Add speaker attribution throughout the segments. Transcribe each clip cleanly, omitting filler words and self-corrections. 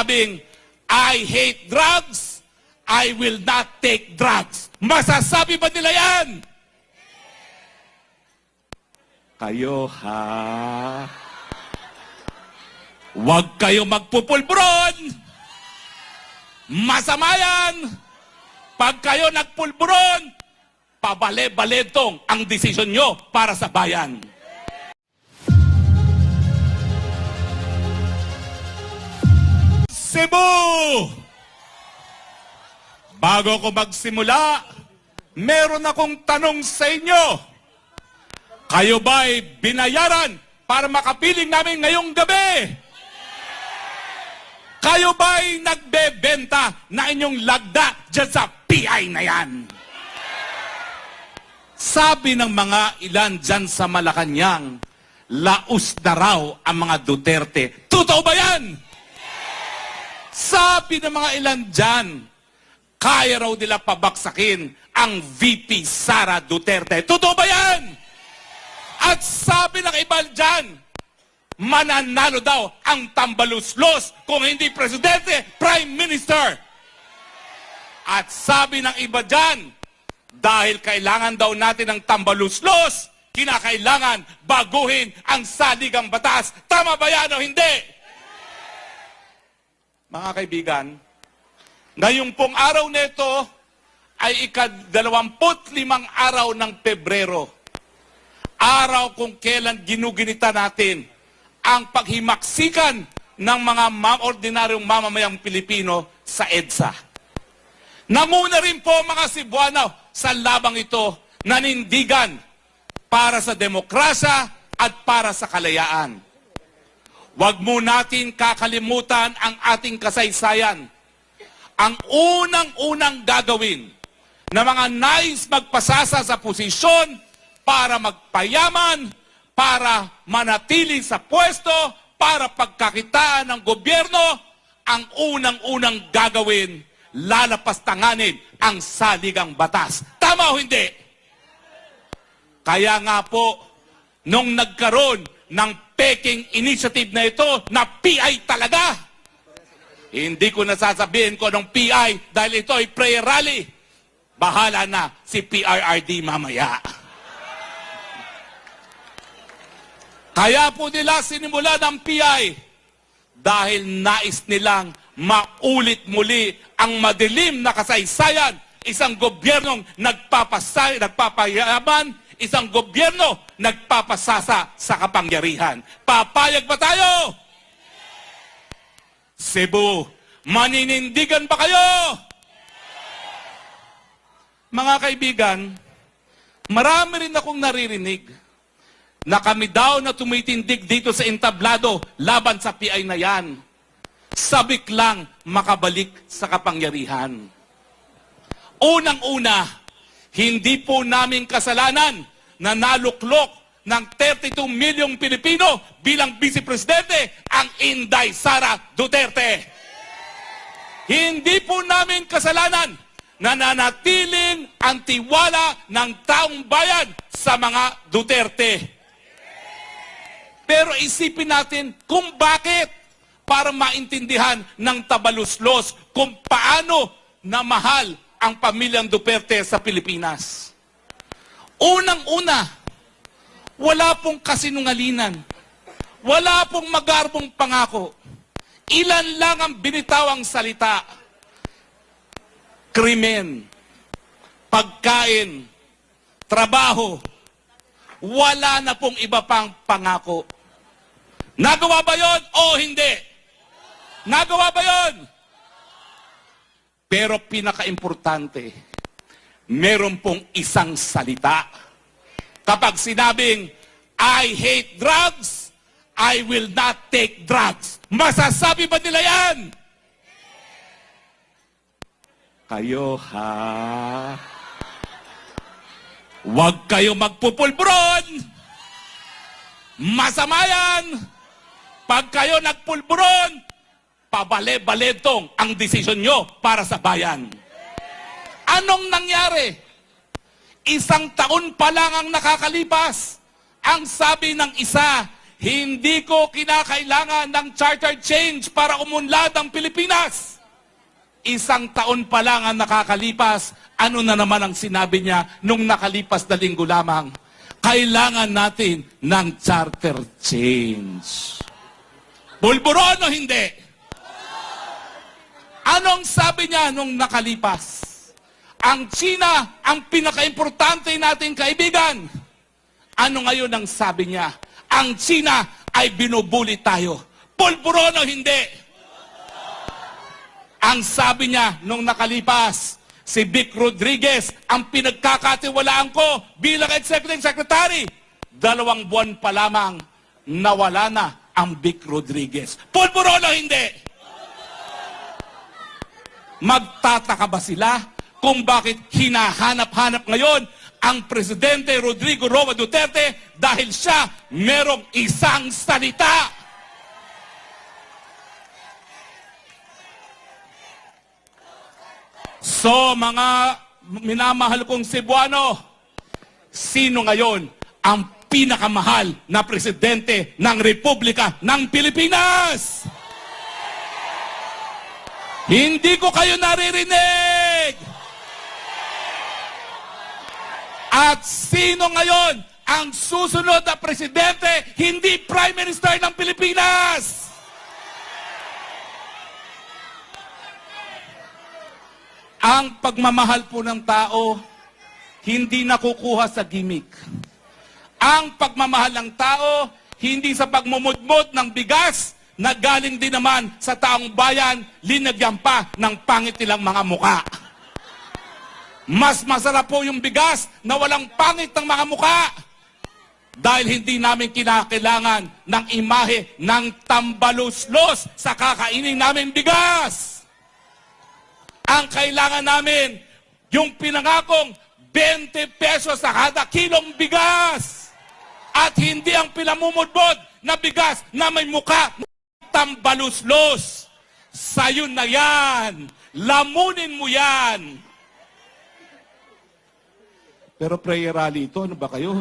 Speaker 1: Sabing, I hate drugs, I will not take drugs. Masasabi ba nila yan? Kayo ha? Huwag kayo magpupulburon. Masama yan. Pag kayo nagpulburon, pabale-baletong ang desisyon nyo para sa bayan. Cebu! Bago ko magsimula, meron akong tanong sa inyo. Kayo ba'y binayaran para makapiling namin ngayong gabi? Kayo ba'y nagbebenta na inyong lagda dyan sa PI na yan? Sabi ng mga ilan dyan sa Malacanang, laos na raw ang mga Duterte. Totoo ba yan? Sabi ng mga ilan dyan, kaya raw nila pabaksakin ang VP Sara Duterte. Totoo ba yan? At sabi ng iba dyan, mananalo daw ang tambaluslos kung hindi presidente, prime minister. At sabi ng iba dyan, dahil kailangan daw natin ng tambaluslos, kinakailangan baguhin ang saligang batas. Tama ba yan o hindi? Mga kaibigan, ngayong pong araw nito ay ika-25 araw ng Pebrero. Araw kung kailan ginuginita natin ang paghimaksikan ng mga ordinaryong mamamayang Pilipino sa EDSA. Nanguna rin po mga Cebuano sa labang ito nanindigan para sa demokrasya at para sa kalayaan. Huwag mo natin kakalimutan ang ating kasaysayan. Ang unang-unang gagawin na mga nais magpasasa sa posisyon para magpayaman, para manatili sa pwesto, para pagkakitaan ng gobyerno, ang unang-unang gagawin, lalapastanganin ang saligang batas. Tama o hindi? Kaya nga po, nung nagkaroon ng Peking initiative na ito, na PI talaga, hindi ko nasasabihin ko ng PI dahil ito ay prayer rally. Bahala na si PRRD mamaya. Kaya po nila sinimula ng PI dahil nais nilang maulit muli ang madilim na kasaysayan, isang gobyernong nagpapayaman, isang gobyerno nagpapasasa sa kapangyarihan. Papayag ba tayo? Cebu, maninindigan ba kayo? Mga kaibigan, marami rin akong naririnig na kami daw na tumitindig dito sa entablado laban sa PI na yan. Sabik lang makabalik sa kapangyarihan. Unang-una, hindi po namin kasalanan na naluklok ng 32 milyong Pilipino bilang Vice Presidente ang Inday Sara Duterte. Hindi po namin kasalanan na nanatiling ang tiwala ng taong bayan sa mga Duterte. Pero isipin natin kung bakit para maintindihan ng tabaluslos kung paano na mahal ang pamilyang Duterte sa Pilipinas. Unang-una, wala pong kasinungalingan. Wala pong magarbong pangako. Ilan lang ang binitawang salita. Krimen, pagkain, trabaho. Wala na pong iba pang pangako. Nagawa ba yon o hindi? Nagawa ba yon? Pero pinaka-importante, meron pong isang salita. Kapag sinabing, I hate drugs, I will not take drugs. Masasabi ba nila yan? Kayo ha? Huwag kayo magpupulburon. Masama yan. Pag kayo nagpulburon, pabale-baletong ang desisyon nyo para sa bayan. Anong nangyari? Isang taon pa lang ang nakakalipas. Ang sabi ng isa, hindi ko kinakailangan ng charter change para umunlad ang Pilipinas. Isang taon pa lang ang nakakalipas, ano na naman ang sinabi niya nung nakalipas na linggo lamang? Kailangan natin ng charter change. Pulburon o hindi? Anong sabi niya nung nakalipas? Ang China, ang pinaka-importante nating kaibigan. Ano ngayon ang sabi niya? Ang China ay binubuli tayo. Pulburon o hindi? Ang sabi niya nung nakalipas, si Vic Rodriguez, ang pinagkakatiwalaan ko bilang Executive Secretary. 2 buwan pa lamang, nawala na ang Vic Rodriguez. Pulburon o hindi? Magtataka ba sila kung bakit hinahanap-hanap ngayon ang Presidente Rodrigo Roa Duterte dahil siya merong isang salita? So, mga minamahal kong Cebuano, sino ngayon ang pinakamahal na Presidente ng Republika ng Pilipinas? Hindi ko kayo naririnig! At sino ngayon ang susunod na Presidente, hindi Prime Minister ng Pilipinas? Ang pagmamahal po ng tao, hindi nakukuha sa gimmick. Ang pagmamahal ng tao, hindi sa pagmumudmod ng bigas na galing din naman sa taong bayan, linagyan pa ng pangit nilang mga muka. Mas masarap po yung bigas na walang pangit ng mga muka dahil hindi namin kinakailangan ng imahe ng tambaluslos sa kakainin namin bigas. Ang kailangan namin, yung pinangakong 20 pesos sa kada kilong bigas. At hindi ang pinamumudbod na bigas na may muka tambaluslos. Sa'yo na yan. Lamunin mo yan. Pero prayer rally ito, ano ba kayo?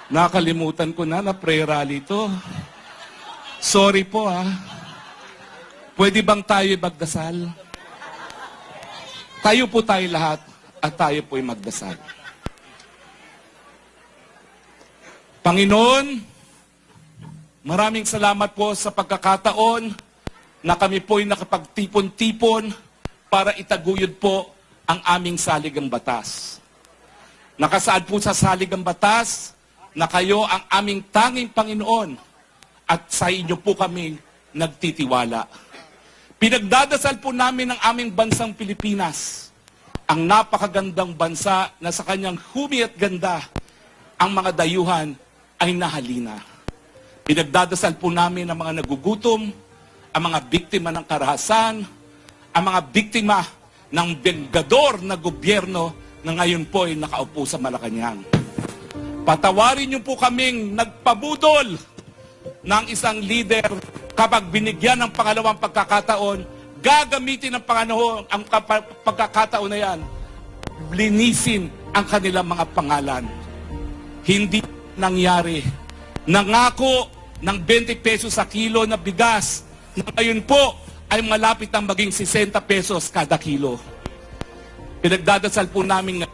Speaker 1: Nakalimutan ko na prayer rally ito. Sorry po Pwede bang tayo magdasal? Tayo po tayo lahat at tayo po'y magdasal. Panginoon, maraming salamat po sa pagkakataon na kami po'y nakapagtipon-tipon para itaguyod po ang aming saligang batas. Nakasaad po sa saligang batas na kayo ang aming tanging Panginoon at sa inyo po kami nagtitiwala. Pinagdadasal po namin ang aming bansang Pilipinas, ang napakagandang bansa na sa kanyang humi at ganda, ang mga dayuhan ay nahalina. Pinagdadasal po namin ang mga nagugutom, ang mga biktima ng karahasan, ang mga biktima ng benggador na gobyerno na ngayon po ay nakaupo sa Malacanang. Patawarin niyo po kaming nagpabudol ng isang leader kapag binigyan ng pangalawang pagkakataon, gagamitin ng ang pagkakataon na yan, linisin ang kanilang mga pangalan. Hindi nangyari. Nangako ng 20 pesos sa kilo na bigas na ngayon po ay malapit ang maging 60 pesos kada kilo. Pinagdadasal po namin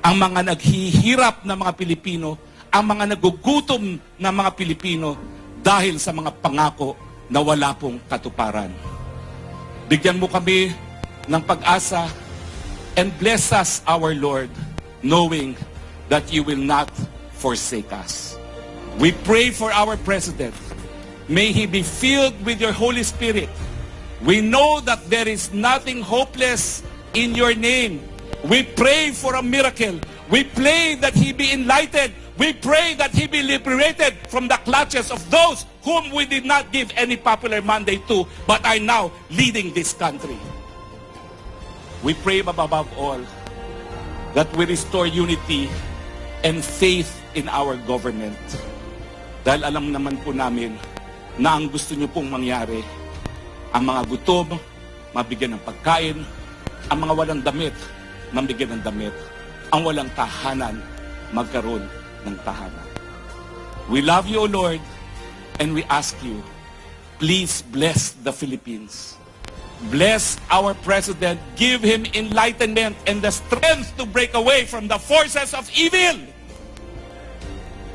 Speaker 1: ang mga naghihirap na mga Pilipino, ang mga nagugutom na mga Pilipino dahil sa mga pangako na wala pong katuparan. Bigyan mo kami ng pag-asa and bless us, our Lord, knowing that you will not forsake us. We pray for our President. May he be filled with your Holy Spirit. We know that there is nothing hopeless in your name. We pray for a miracle. We pray that he be enlightened. We pray that he be liberated from the clutches of those whom we did not give any popular mandate to, but are now leading this country. We pray above all that we restore unity and faith in our government. Dahil alam naman po namin na ang gusto niyo pong mangyari, ang mga gutom, mabigyan ng pagkain, ang mga walang damit, mabigyan ng damit, ang walang tahanan, magkaroon ng tahanan. We love you, O Lord. And we ask you, please bless the Philippines. Bless our president. Give him enlightenment and the strength to break away from the forces of evil.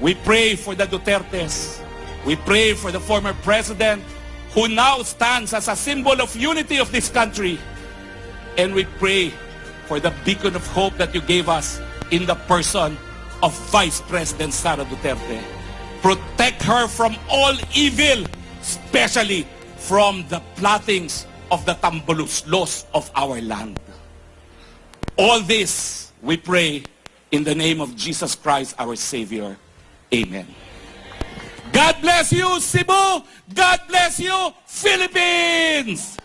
Speaker 1: We pray for the Dutertes. We pray for the former president who now stands as a symbol of unity of this country. And we pray for the beacon of hope that you gave us in the person of Vice President Sara Duterte. Protect her from all evil, especially from the plottings of the tambuluslos of our land. All this we pray in the name of Jesus Christ, our Savior. Amen. God bless you, Cebu. God bless you, Philippines.